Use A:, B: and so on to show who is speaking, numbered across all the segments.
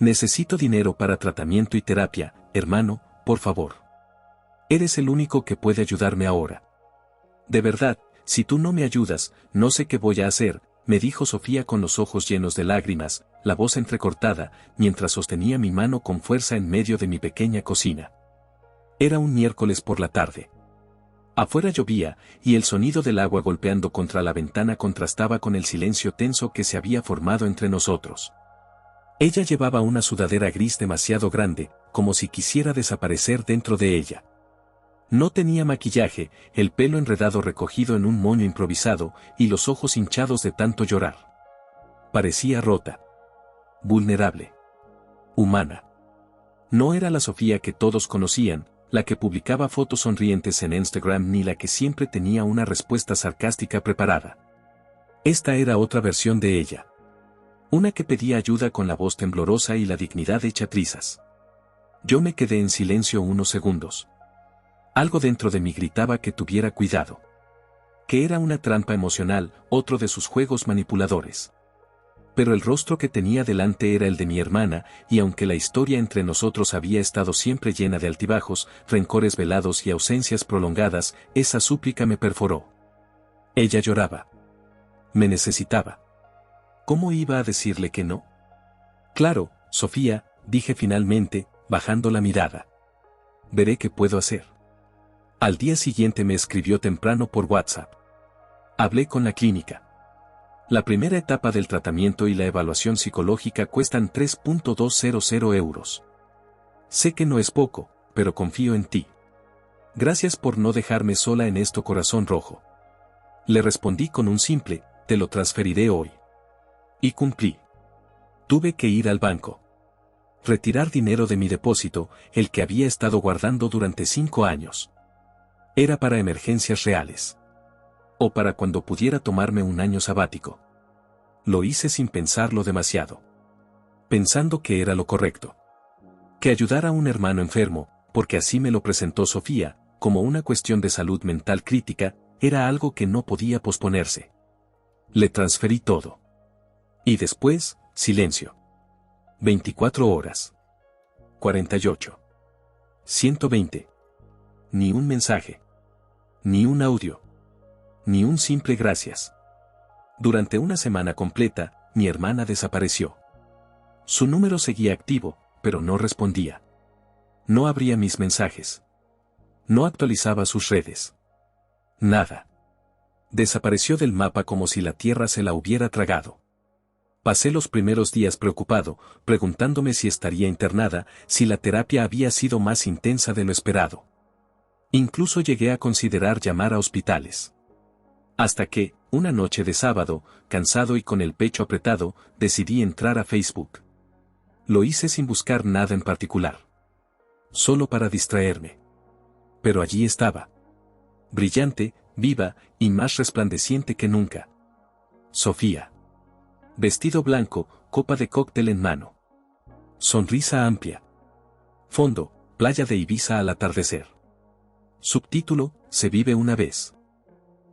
A: Necesito dinero para tratamiento y terapia, hermano, por favor. Eres el único que puede ayudarme ahora. De verdad, si tú no me ayudas, no sé qué voy a hacer, me dijo Sofía con los ojos llenos de lágrimas, la voz entrecortada, mientras sostenía mi mano con fuerza en medio de mi pequeña cocina. Era un miércoles por la tarde. Afuera llovía, y el sonido del agua golpeando contra la ventana contrastaba con el silencio tenso que se había formado entre nosotros. Ella llevaba una sudadera gris demasiado grande, como si quisiera desaparecer dentro de ella. No tenía maquillaje, el pelo enredado recogido en un moño improvisado, y los ojos hinchados de tanto llorar. Parecía rota. Vulnerable. Humana. No era la Sofía que todos conocían, la que publicaba fotos sonrientes en Instagram ni la que siempre tenía una respuesta sarcástica preparada. Esta era otra versión de ella. Una que pedía ayuda con la voz temblorosa y la dignidad hecha trizas. Yo me quedé en silencio unos segundos. Algo dentro de mí gritaba que tuviera cuidado. Que era una trampa emocional, otro de sus juegos manipuladores. Pero el rostro que tenía delante era el de mi hermana, y aunque la historia entre nosotros había estado siempre llena de altibajos, rencores velados y ausencias prolongadas, esa súplica me perforó. Ella lloraba. Me necesitaba. ¿Cómo iba a decirle que no? Claro, Sofía, dije finalmente, bajando la mirada. Veré qué puedo hacer. Al día siguiente me escribió temprano por WhatsApp. Hablé con la clínica. La primera etapa del tratamiento y la evaluación psicológica cuestan 3.200 euros. Sé que no es poco, pero confío en ti. Gracias por no dejarme sola en esto, corazón rojo. Le respondí con un simple, te lo transferiré hoy. Y cumplí. Tuve que ir al banco. Retirar dinero de mi depósito, el que había estado guardando durante 5 años. Era para emergencias reales. O para cuando pudiera tomarme un año sabático. Lo hice sin pensarlo demasiado. Pensando que era lo correcto. Que ayudar a un hermano enfermo, porque así me lo presentó Sofía, como una cuestión de salud mental crítica, era algo que no podía posponerse. Le transferí todo. Y después, silencio. 24 horas. 48. 120. Ni un mensaje. Ni un audio. Ni un simple gracias. Durante una semana completa, mi hermana desapareció. Su número seguía activo, pero no respondía. No abría mis mensajes. No actualizaba sus redes. Nada. Desapareció del mapa como si la tierra se la hubiera tragado. Pasé los primeros días preocupado, preguntándome si estaría internada, si la terapia había sido más intensa de lo esperado. Incluso llegué a considerar llamar a hospitales. Hasta que, una noche de sábado, cansado y con el pecho apretado, decidí entrar a Facebook. Lo hice sin buscar nada en particular. Solo para distraerme. Pero allí estaba. Brillante, viva, y más resplandeciente que nunca. Sofía. Vestido blanco, copa de cóctel en mano. Sonrisa amplia. Fondo, playa de Ibiza al atardecer. Subtítulo, se vive una vez.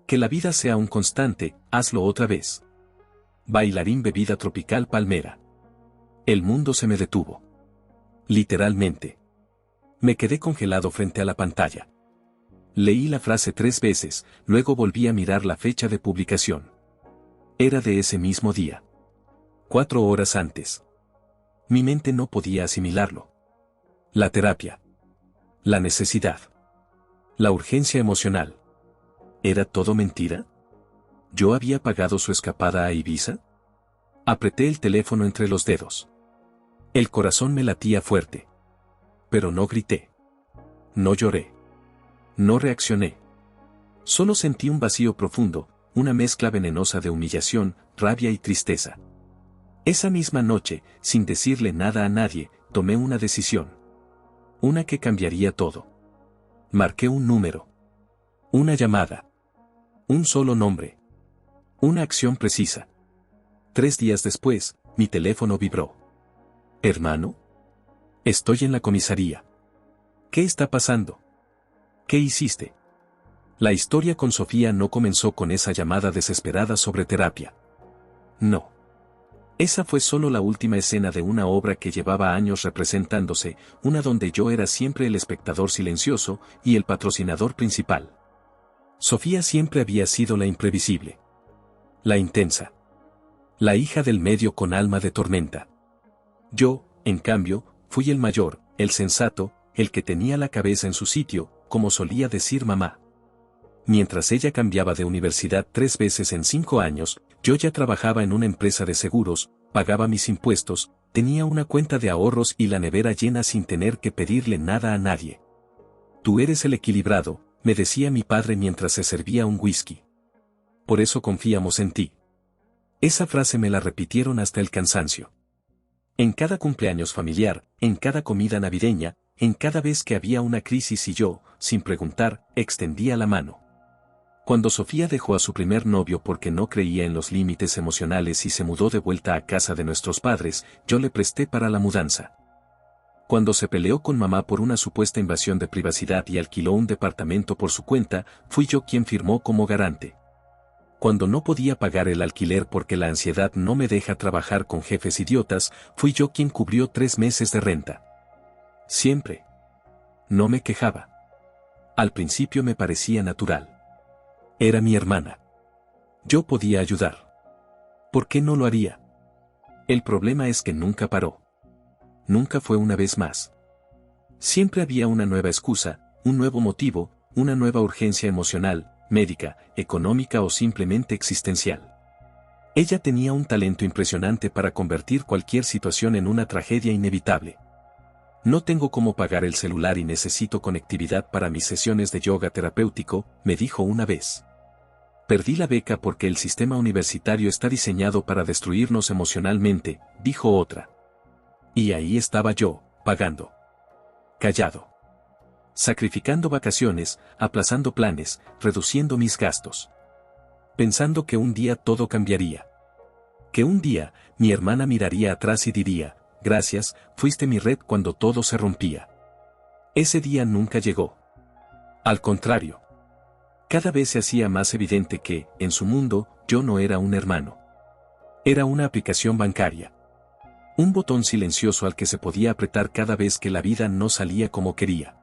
A: Que la vida sea un constante, hazlo otra vez. Bailarín bebida tropical palmera. El mundo se me detuvo. Literalmente. Me quedé congelado frente a la pantalla. Leí la frase 3 veces, luego volví a mirar la fecha de publicación. Era de ese mismo día. 4 horas antes. Mi mente no podía asimilarlo. La terapia. La necesidad. La urgencia emocional. ¿Era todo mentira? ¿Yo había pagado su escapada a Ibiza? Apreté el teléfono entre los dedos. El corazón me latía fuerte. Pero no grité. No lloré. No reaccioné. Solo sentí un vacío profundo, una mezcla venenosa de humillación, rabia y tristeza. Esa misma noche, sin decirle nada a nadie, tomé una decisión. Una que cambiaría todo. Marqué un número. Una llamada. Un solo nombre. Una acción precisa. 3 días después, mi teléfono vibró. ¿Hermano? Estoy en la comisaría. ¿Qué está pasando? ¿Qué hiciste? La historia con Sofía no comenzó con esa llamada desesperada sobre terapia. No. Esa fue solo la última escena de una obra que llevaba años representándose, una donde yo era siempre el espectador silencioso y el patrocinador principal. Sofía siempre había sido la imprevisible, la intensa, la hija del medio con alma de tormenta. Yo, en cambio, fui el mayor, el sensato, el que tenía la cabeza en su sitio, como solía decir mamá. Mientras ella cambiaba de universidad 3 veces en 5 años, yo ya trabajaba en una empresa de seguros, pagaba mis impuestos, tenía una cuenta de ahorros y la nevera llena sin tener que pedirle nada a nadie. Tú eres el equilibrado, me decía mi padre mientras se servía un whisky. Por eso confiamos en ti. Esa frase me la repitieron hasta el cansancio. En cada cumpleaños familiar, en cada comida navideña, en cada vez que había una crisis y yo, sin preguntar, extendía la mano. Cuando Sofía dejó a su primer novio porque no creía en los límites emocionales y se mudó de vuelta a casa de nuestros padres, yo le presté para la mudanza. Cuando se peleó con mamá por una supuesta invasión de privacidad y alquiló un departamento por su cuenta, fui yo quien firmó como garante. Cuando no podía pagar el alquiler porque la ansiedad no me deja trabajar con jefes idiotas, fui yo quien cubrió 3 meses de renta. Siempre. No me quejaba. Al principio me parecía natural. Era mi hermana. Yo podía ayudar. ¿Por qué no lo haría? El problema es que nunca paró. Nunca fue una vez más. Siempre había una nueva excusa, un nuevo motivo, una nueva urgencia emocional, médica, económica o simplemente existencial. Ella tenía un talento impresionante para convertir cualquier situación en una tragedia inevitable. No tengo cómo pagar el celular y necesito conectividad para mis sesiones de yoga terapéutico, me dijo una vez. Perdí la beca porque el sistema universitario está diseñado para destruirnos emocionalmente, dijo otra. Y ahí estaba yo, pagando. Callado. Sacrificando vacaciones, aplazando planes, reduciendo mis gastos. Pensando que un día todo cambiaría. Que un día, mi hermana miraría atrás y diría, gracias, fuiste mi red cuando todo se rompía. Ese día nunca llegó. Al contrario. Cada vez se hacía más evidente que, en su mundo, yo no era un hermano. Era una aplicación bancaria. Un botón silencioso al que se podía apretar cada vez que la vida no salía como quería.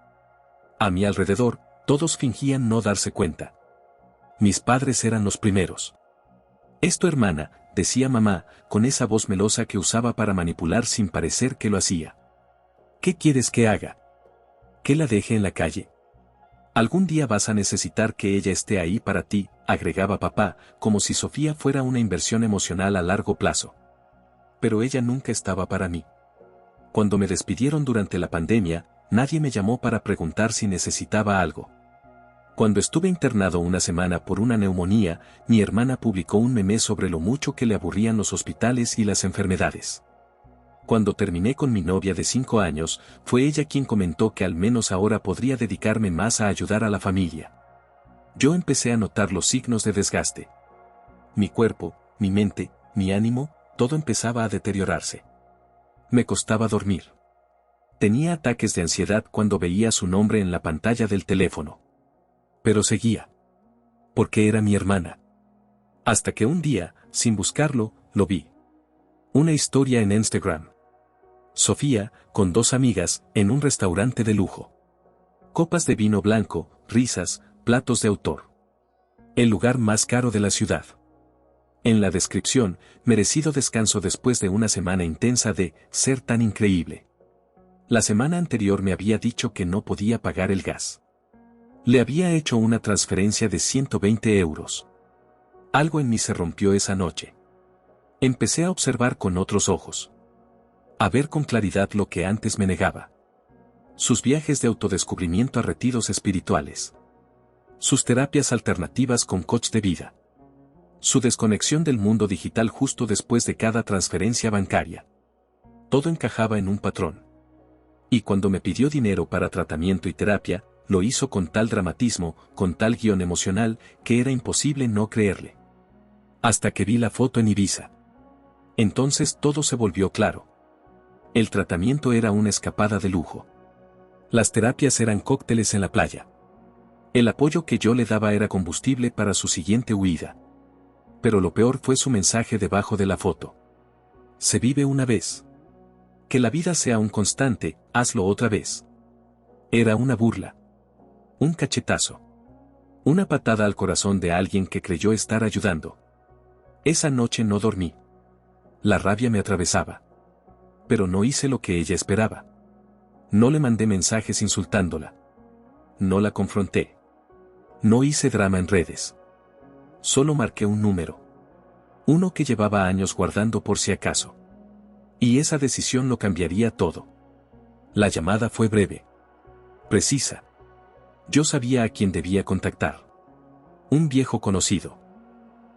A: A mi alrededor, todos fingían no darse cuenta. Mis padres eran los primeros. «Es tu hermana», decía mamá, con esa voz melosa que usaba para manipular sin parecer que lo hacía. «¿Qué quieres que haga? ¿Que la deje en la calle? Algún día vas a necesitar que ella esté ahí para ti», agregaba papá, como si Sofía fuera una inversión emocional a largo plazo. Pero ella nunca estaba para mí. Cuando me despidieron durante la pandemia, nadie me llamó para preguntar si necesitaba algo. Cuando estuve internado una semana por una neumonía, mi hermana publicó un meme sobre lo mucho que le aburrían los hospitales y las enfermedades. Cuando terminé con mi novia de 5 años, fue ella quien comentó que al menos ahora podría dedicarme más a ayudar a la familia. Yo empecé a notar los signos de desgaste. Mi cuerpo, mi mente, mi ánimo, todo empezaba a deteriorarse. Me costaba dormir. Tenía ataques de ansiedad cuando veía su nombre en la pantalla del teléfono. Pero seguía. Porque era mi hermana. Hasta que un día, sin buscarlo, lo vi. Una historia en Instagram. Sofía, con 2 amigas, en un restaurante de lujo. Copas de vino blanco, risas, platos de autor. El lugar más caro de la ciudad. En la descripción, merecido descanso después de una semana intensa de ser tan increíble. La semana anterior me había dicho que no podía pagar el gas. Le había hecho una transferencia de 120 euros. Algo en mí se rompió esa noche. Empecé a observar con otros ojos. A ver con claridad lo que antes me negaba. Sus viajes de autodescubrimiento a retiros espirituales. Sus terapias alternativas con coach de vida. Su desconexión del mundo digital justo después de cada transferencia bancaria. Todo encajaba en un patrón. Y cuando me pidió dinero para tratamiento y terapia, lo hizo con tal dramatismo, con tal guión emocional, que era imposible no creerle. Hasta que vi la foto en Ibiza. Entonces todo se volvió claro. El tratamiento era una escapada de lujo. Las terapias eran cócteles en la playa. El apoyo que yo le daba era combustible para su siguiente huida. Pero lo peor fue su mensaje debajo de la foto. Se vive una vez. Que la vida sea un constante, hazlo otra vez. Era una burla. Un cachetazo. Una patada al corazón de alguien que creyó estar ayudando. Esa noche no dormí. La rabia me atravesaba. Pero no hice lo que ella esperaba. No le mandé mensajes insultándola. No la confronté. No hice drama en redes. Solo marqué un número. Uno que llevaba años guardando por si acaso. Y esa decisión lo cambiaría todo. La llamada fue breve. Precisa. Yo sabía a quién debía contactar. Un viejo conocido.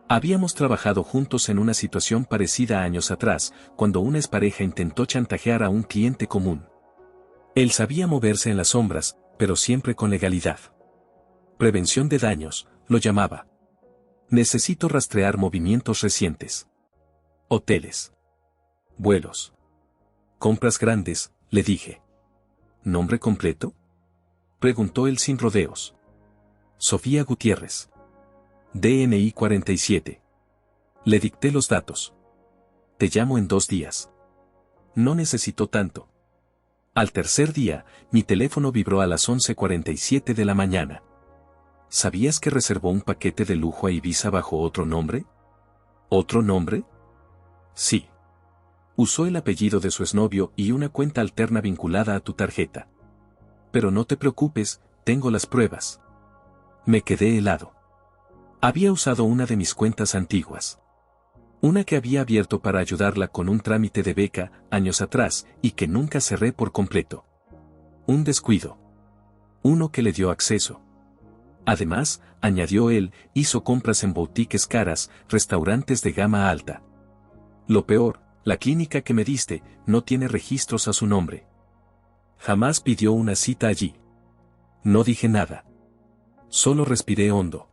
A: Habíamos trabajado juntos en una situación parecida años atrás, cuando una expareja intentó chantajear a un cliente común. Él sabía moverse en las sombras, pero siempre con legalidad. Prevención de daños, lo llamaba. Necesito rastrear movimientos recientes. Hoteles. Vuelos. Compras grandes, le dije. ¿Nombre completo? Preguntó él sin rodeos. Sofía Gutiérrez. DNI 47. Le dicté los datos. Te llamo en 2 días. No necesitó tanto. Al tercer día, mi teléfono vibró a las 11:47 de la mañana. ¿Sabías que reservó un paquete de lujo a Ibiza bajo otro nombre? ¿Otro nombre? Sí. Usó el apellido de su exnovio y una cuenta alterna vinculada a tu tarjeta. Pero no te preocupes, tengo las pruebas. Me quedé helado. Había usado una de mis cuentas antiguas. Una que había abierto para ayudarla con un trámite de beca, años atrás, y que nunca cerré por completo. Un descuido. Uno que le dio acceso. Además, añadió él, hizo compras en boutiques caras, restaurantes de gama alta. Lo peor, la clínica que me diste, no tiene registros a su nombre. Jamás pidió una cita allí. No dije nada. Solo respiré hondo.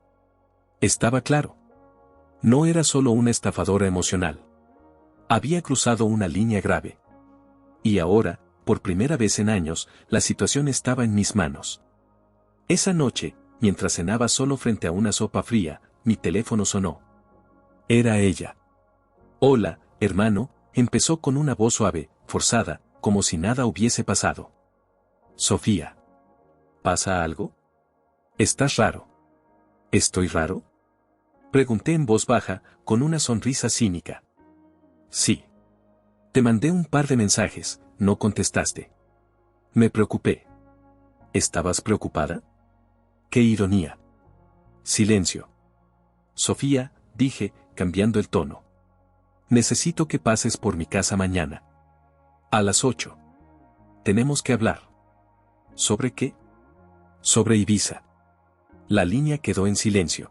A: Estaba claro. No era solo una estafadora emocional. Había cruzado una línea grave. Y ahora, por primera vez en años, la situación estaba en mis manos. Esa noche, mientras cenaba solo frente a una sopa fría, mi teléfono sonó. Era ella. Hola, hermano, empezó con una voz suave, forzada, como si nada hubiese pasado. Sofía. ¿Pasa algo? ¿Estás raro? ¿Estoy raro? Pregunté en voz baja, con una sonrisa cínica. Sí. Te mandé un par de mensajes, no contestaste. Me preocupé. ¿Estabas preocupada? ¡Qué ironía! Silencio. Sofía, dije, cambiando el tono. Necesito que pases por mi casa mañana. A las 8. Tenemos que hablar. ¿Sobre qué? Sobre Ibiza. La línea quedó en silencio.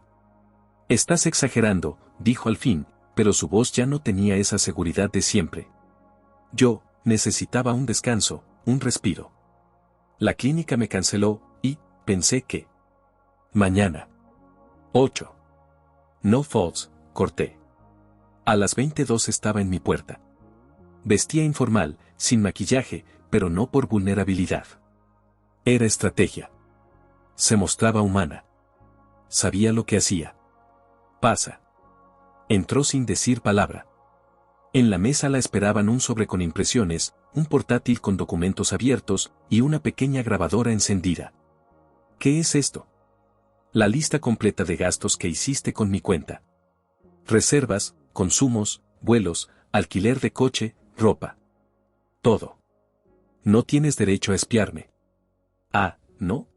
A: Estás exagerando, dijo al fin, pero su voz ya no tenía esa seguridad de siempre. Yo, necesitaba un descanso, un respiro. La clínica me canceló, y, pensé que... Mañana. 8. No faults, corté. A las 22 estaba en mi puerta. Vestía informal, sin maquillaje, pero no por vulnerabilidad. Era estrategia. Se mostraba humana. Sabía lo que hacía. Pasa. Entró sin decir palabra. En la mesa la esperaban un sobre con impresiones, un portátil con documentos abiertos, y una pequeña grabadora encendida. ¿Qué es esto? La lista completa de gastos que hiciste con mi cuenta. Reservas, consumos, vuelos, alquiler de coche, ropa. Todo. No tienes derecho a espiarme. Ah, ¿no?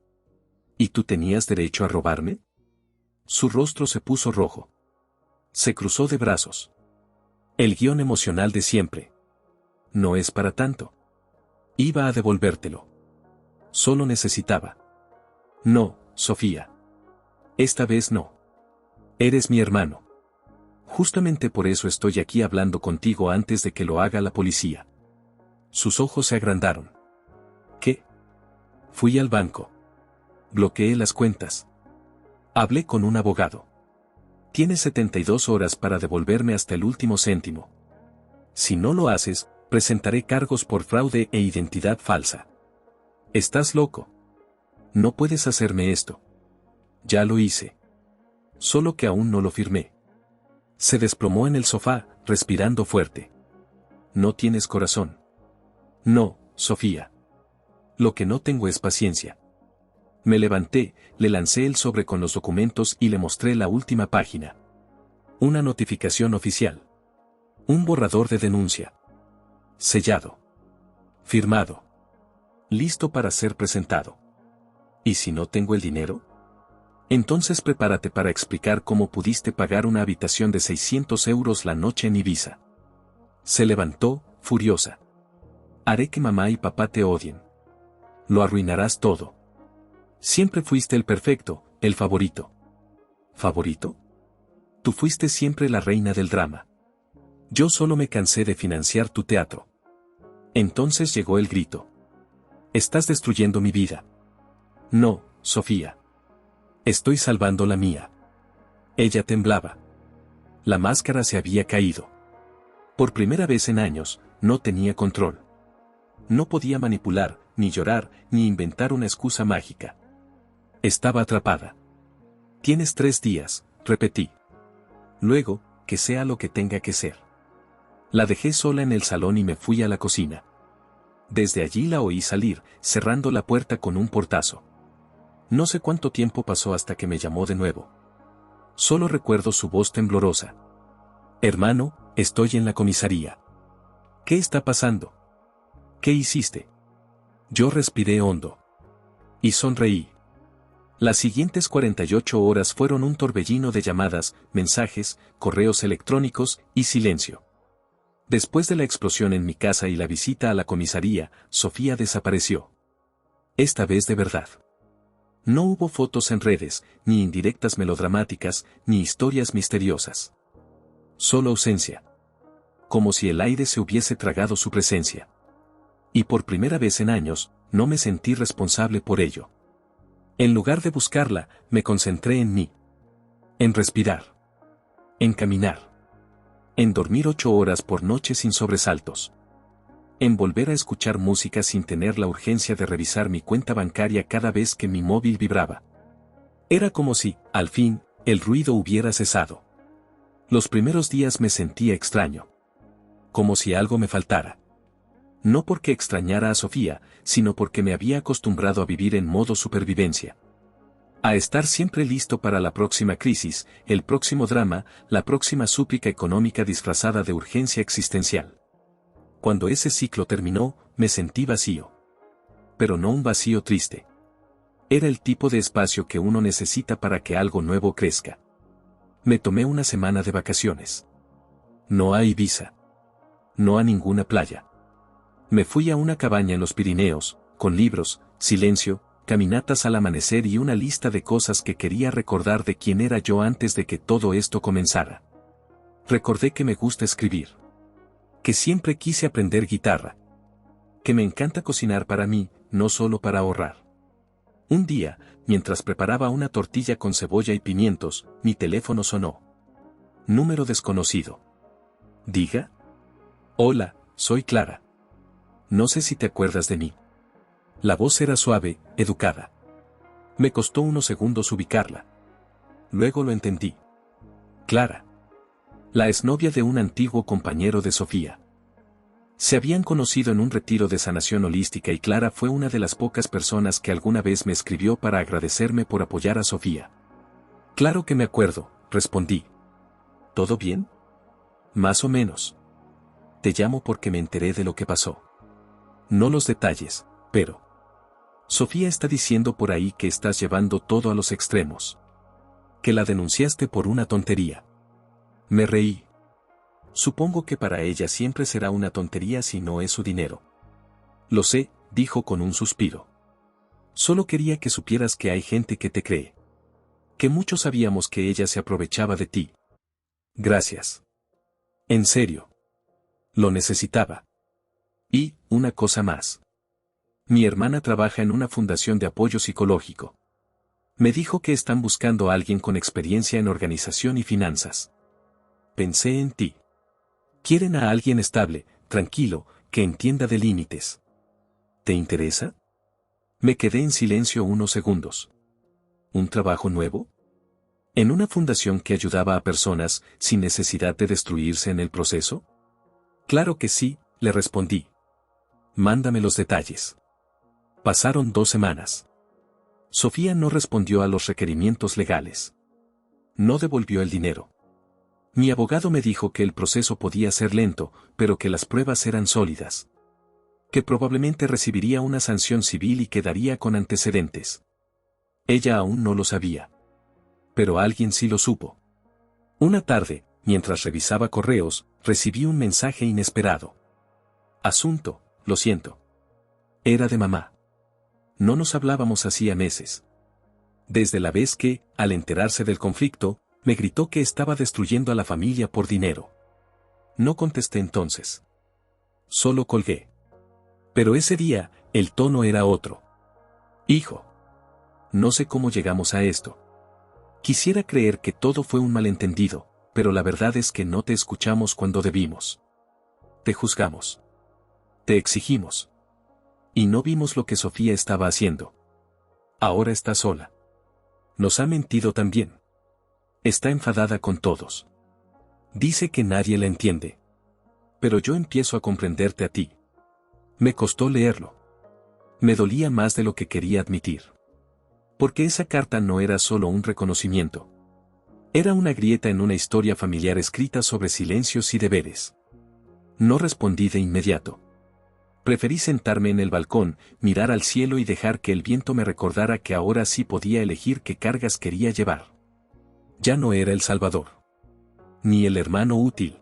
A: ¿Y tú tenías derecho a robarme? Su rostro se puso rojo. Se cruzó de brazos. El guión emocional de siempre. No es para tanto. Iba a devolvértelo. Solo necesitaba. No, Sofía. Esta vez no. Eres mi hermano. Justamente por eso estoy aquí hablando contigo antes de que lo haga la policía. Sus ojos se agrandaron. ¿Qué? Fui al banco. Bloqueé las cuentas. Hablé con un abogado. Tienes 72 horas para devolverme hasta el último céntimo. Si no lo haces, presentaré cargos por fraude e identidad falsa. ¿Estás loco? No puedes hacerme esto. Ya lo hice. Solo que aún no lo firmé. Se desplomó en el sofá, respirando fuerte. no tienes corazón. No, Sofía. Lo que no tengo es paciencia. Me levanté, le lancé el sobre con los documentos y le mostré la última página. Una notificación oficial. Un borrador de denuncia. Sellado. Firmado. Listo para ser presentado. ¿Y si no tengo el dinero? Entonces prepárate para explicar cómo pudiste pagar una habitación de 600 euros la noche en Ibiza. Se levantó, furiosa. Haré que mamá y papá te odien. Lo arruinarás todo. Siempre fuiste el perfecto, el favorito. ¿Favorito? Tú fuiste siempre la reina del drama. Yo solo me cansé de financiar tu teatro. Entonces llegó el grito. Estás destruyendo mi vida. No, Sofía. Estoy salvando la mía. Ella temblaba. La máscara se había caído. Por primera vez en años, no tenía control. No podía manipular, ni llorar, ni inventar una excusa mágica. Estaba atrapada. Tienes 3 días, repetí. Luego, que sea lo que tenga que ser. La dejé sola en el salón y me fui a la cocina. Desde allí la oí salir, cerrando la puerta con un portazo. No sé cuánto tiempo pasó hasta que me llamó de nuevo. Solo recuerdo su voz temblorosa. Hermano, estoy en la comisaría. ¿Qué está pasando? ¿Qué hiciste? Yo respiré hondo. Y sonreí. Las siguientes 48 horas fueron un torbellino de llamadas, mensajes, correos electrónicos y silencio. Después de la explosión en mi casa y la visita a la comisaría, Sofía desapareció. Esta vez de verdad. No hubo fotos en redes, ni indirectas melodramáticas, ni historias misteriosas. Solo ausencia. Como si el aire se hubiese tragado su presencia. Y por primera vez en años, no me sentí responsable por ello. En lugar de buscarla, me concentré en mí. En respirar. En caminar. En dormir 8 horas por noche sin sobresaltos. En volver a escuchar música sin tener la urgencia de revisar mi cuenta bancaria cada vez que mi móvil vibraba. Era como si, al fin, el ruido hubiera cesado. Los primeros días me sentía extraño. Como si algo me faltara. No porque extrañara a Sofía, sino porque me había acostumbrado a vivir en modo supervivencia. A estar siempre listo para la próxima crisis, el próximo drama, la próxima súplica económica disfrazada de urgencia existencial. Cuando ese ciclo terminó, me sentí vacío. Pero no un vacío triste. Era el tipo de espacio que uno necesita para que algo nuevo crezca. Me tomé una semana de vacaciones. No a Ibiza. No a ninguna playa. Me fui a una cabaña en los Pirineos, con libros, silencio, caminatas al amanecer y una lista de cosas que quería recordar de quién era yo antes de que todo esto comenzara. Recordé que me gusta escribir. Que siempre quise aprender guitarra. Que me encanta cocinar para mí, no solo para ahorrar. Un día, mientras preparaba una tortilla con cebolla y pimientos, mi teléfono sonó. Número desconocido. Diga. Hola, soy Clara. No sé si te acuerdas de mí. La voz era suave, educada. Me costó unos segundos ubicarla. Luego lo entendí. Clara. La exnovia de un antiguo compañero de Sofía. Se habían conocido en un retiro de sanación holística y Clara fue una de las pocas personas que alguna vez me escribió para agradecerme por apoyar a Sofía. Claro que me acuerdo, respondí. ¿Todo bien? Más o menos. Te llamo porque me enteré de lo que pasó. No los detalles, pero... Sofía está diciendo por ahí que estás llevando todo a los extremos. Que la denunciaste por una tontería. Me reí. Supongo que para ella siempre será una tontería si no es su dinero. Lo sé, dijo con un suspiro. Solo quería que supieras que hay gente que te cree. Que muchos sabíamos que ella se aprovechaba de ti. Gracias. En serio. Lo necesitaba. Y, una cosa más. Mi hermana trabaja en una fundación de apoyo psicológico. Me dijo que están buscando a alguien con experiencia en organización y finanzas. Pensé en ti. Quieren a alguien estable, tranquilo, que entienda de límites. ¿Te interesa? Me quedé en silencio unos segundos. ¿Un trabajo nuevo? ¿En una fundación que ayudaba a personas sin necesidad de destruirse en el proceso? Claro que sí, le respondí. Mándame los detalles. Pasaron 2 semanas. Sofía no respondió a los requerimientos legales. No devolvió el dinero. Mi abogado me dijo que el proceso podía ser lento, pero que las pruebas eran sólidas. Que probablemente recibiría una sanción civil y quedaría con antecedentes. Ella aún no lo sabía. Pero alguien sí lo supo. Una tarde, mientras revisaba correos, recibí un mensaje inesperado. Asunto, lo siento. Era de mamá. No nos hablábamos hacía meses. Desde la vez que, al enterarse del conflicto, me gritó que estaba destruyendo a la familia por dinero. No contesté entonces. Solo colgué. Pero ese día, el tono era otro. Hijo. No sé cómo llegamos a esto. Quisiera creer que todo fue un malentendido, pero la verdad es que no te escuchamos cuando debimos. Te juzgamos. Te exigimos. Y no vimos lo que Sofía estaba haciendo. Ahora está sola. Nos ha mentido también. Está enfadada con todos. Dice que nadie la entiende. Pero yo empiezo a comprenderte a ti. Me costó leerlo. Me dolía más de lo que quería admitir. Porque esa carta no era solo un reconocimiento. Era una grieta en una historia familiar escrita sobre silencios y deberes. No respondí de inmediato. Preferí sentarme en el balcón, mirar al cielo y dejar que el viento me recordara que ahora sí podía elegir qué cargas quería llevar. Ya no era el salvador. Ni el hermano útil.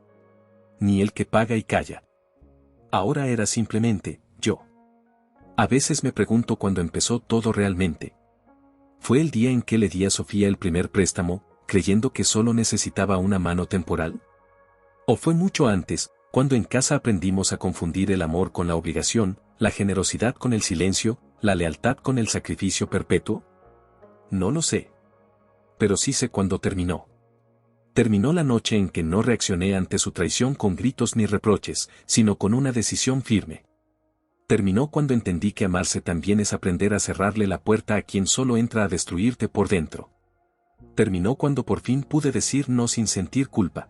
A: Ni el que paga y calla. Ahora era simplemente, yo. A veces me pregunto cuándo empezó todo realmente. ¿Fue el día en que le di a Sofía el primer préstamo, creyendo que solo necesitaba una mano temporal? ¿O fue mucho antes, cuando en casa aprendimos a confundir el amor con la obligación, la generosidad con el silencio, la lealtad con el sacrificio perpetuo? No lo sé. Pero sí sé cuándo terminó. Terminó la noche en que no reaccioné ante su traición con gritos ni reproches, sino con una decisión firme. Terminó cuando entendí que amarse también es aprender a cerrarle la puerta a quien solo entra a destruirte por dentro. Terminó cuando por fin pude decir no sin sentir culpa.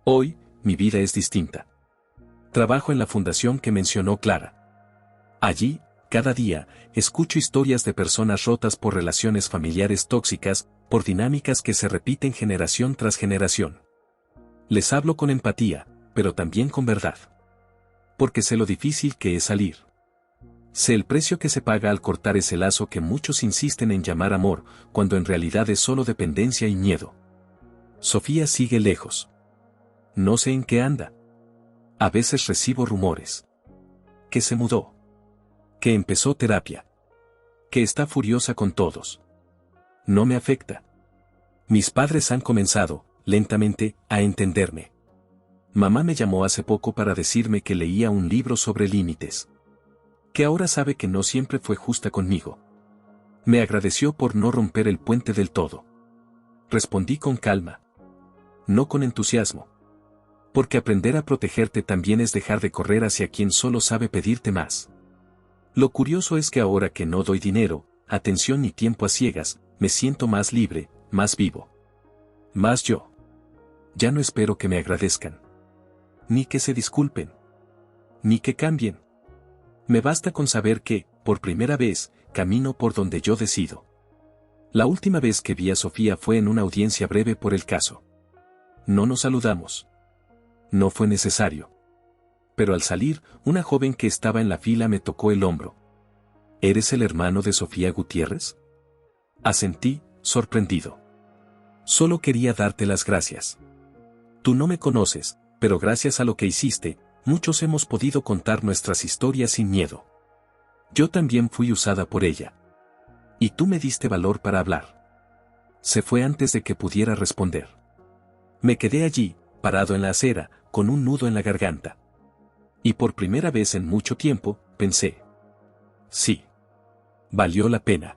A: Hoy, mi vida es distinta. Trabajo en la fundación que mencionó Clara. Allí, cada día, escucho historias de personas rotas por relaciones familiares tóxicas, por dinámicas que se repiten generación tras generación. Les hablo con empatía, pero también con verdad. Porque sé lo difícil que es salir. Sé el precio que se paga al cortar ese lazo que muchos insisten en llamar amor, cuando en realidad es solo dependencia y miedo. Sofía sigue lejos. No sé en qué anda. A veces recibo rumores. Que se mudó. Que empezó terapia. Que está furiosa con todos. No me afecta. Mis padres han comenzado, lentamente, a entenderme. Mamá me llamó hace poco para decirme que leía un libro sobre límites. Que ahora sabe que no siempre fue justa conmigo. Me agradeció por no romper el puente del todo. Respondí con calma. No con entusiasmo. Porque aprender a protegerte también es dejar de correr hacia quien solo sabe pedirte más. Lo curioso es que ahora que no doy dinero, atención ni tiempo a ciegas, me siento más libre, más vivo. Más yo. Ya no espero que me agradezcan. Ni que se disculpen. Ni que cambien. Me basta con saber que, por primera vez, camino por donde yo decido. La última vez que vi a Sofía fue en una audiencia breve por el caso. No nos saludamos. No fue necesario. Pero al salir, una joven que estaba en la fila me tocó el hombro. ¿Eres el hermano de Sofía Gutiérrez? Asentí, sorprendido. Solo quería darte las gracias. Tú no me conoces, pero gracias a lo que hiciste, muchos hemos podido contar nuestras historias sin miedo. Yo también fui usada por ella. Y tú me diste valor para hablar. Se fue antes de que pudiera responder. Me quedé allí, parado en la acera, con un nudo en la garganta. Y por primera vez en mucho tiempo, pensé. Sí. Valió la pena.